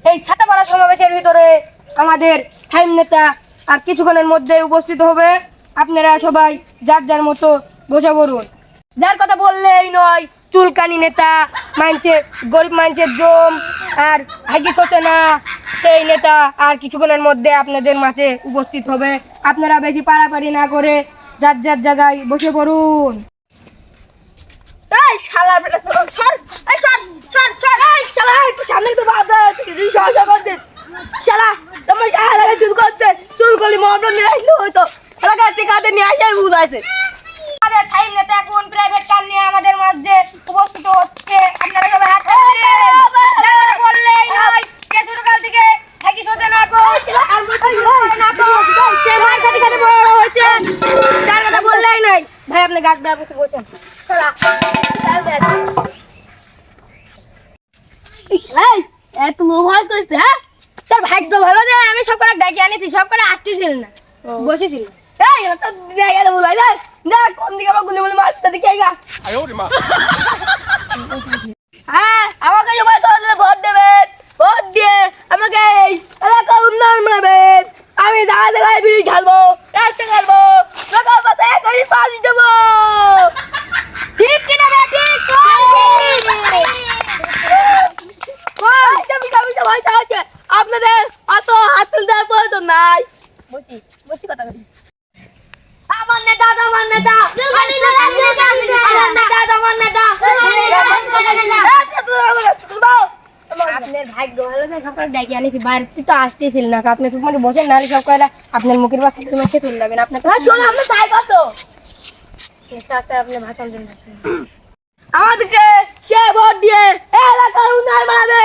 এই ছাতাপাড়া সমাবেশের ভিতরে আমাদের টাইম নেতা আর কিছুক্ষণের মধ্যে উপস্থিত হবে। আপনারা সবাই যার যার মতো বসে পড়ুন। যার কথা বললেই নয়, চুলকানি নেতা, মানুষের গরিব মানুষের জম আর ভাগ্য করছে না, সেই নেতা আর কিছুক্ষণের মধ্যে আপনাদের মাঝে উপস্থিত হবে। আপনারা বেশি পাড়াপাড়ি না করে যার যার জায়গায় বসে পড়ুন। এই শালা বেটা সর এই সর এই শালা তুই সামনে তো বাদ দে তুই সর করছিস শালা তোমার শালা লাগে চুল করছে চুল করলি মহব্বত নিয়ে আসলে হয়তো এলাকা টিকাতে নিয়ে আসে বুঝাইছে। আমাদের টাইম নেতা এখন প্রাইভেট কার নিয়ে আমাদের মাঝে উপস্থিত হচ্ছে। আপনারা সবাই হাত তাড়িয়ে বললেই নয়, কে ছোট কাল থেকে থাকি সোজা না গো আর না গো সে মার খাতে খাতে বড় হয়েছে। যার কথা বললেই নয়, ভাই আপনি গাছ দেওয়া বসে বসেন। এই তুমি ভয়েস করিস হ্যাঁ তোর ভাগ্য ভালো যে আমি সব করে ডাকি আনিছি, সব করে আসতেছিল না, বসেছিল। এই তো দিয়ে গেল বুঝাই যা না কোন দিকে আমার গুলি গুলি মারতে দিকে গা হ্যাঁ আমাকে সবাই তাহলে ভোট দেবেন, ভোট দিয়ে আমাকে এই এলাকার উন্নয়ন বানাবেন। আমি জায়গা জায়গায় বিড়ি ঢালবো, রাস্তা কাটবো, লোকের পাশে একই পাশ দেবো। ঠিক কিনা বে ঠিক আপনাদের অত হাতল দেওয়ার প্রয়োজন নাই। বসি বসি কথা বলি। আমার নেতা আমার নেতা আপনার ভাগ্য ভালো যে সব করে ডাকি আনিছি, বাড়িতে তো আসতেছিল না। আপনি সব মানে বসেন, নাহলে সব কয়লা আপনার মুখের বাচ্চা তোমার খেয়ে চলে যাবেন। আপনার শোনো আমরা চাই কত আস্তে আপনি ভাষণ দিন। আমাদেরকে সে ভোট দিয়ে এলাকার উন্নয়ন বানাবে।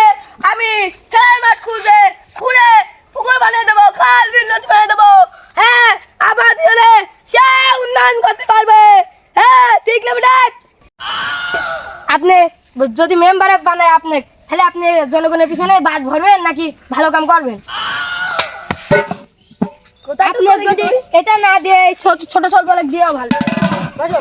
আমি খেলার মাঠ খুঁজে খুঁড়ে পুকুর বানিয়ে দেবো, খাল বিল নদী বানিয়ে দেবো। হ্যাঁ আবার হলে সে উন্নয়ন করতে পারবে। হ্যাঁ ঠিক না বেটা? আপনি যদি মেম্বার বানায় আপনি, তাহলে আপনি জনগণের পিছনে বাদ ভরবেন নাকি ভালো কাম করবেন? আপনি যদি এটা না দিয়ে ছোট ছোট স্বল্প দিয়েও ভালো বুঝো।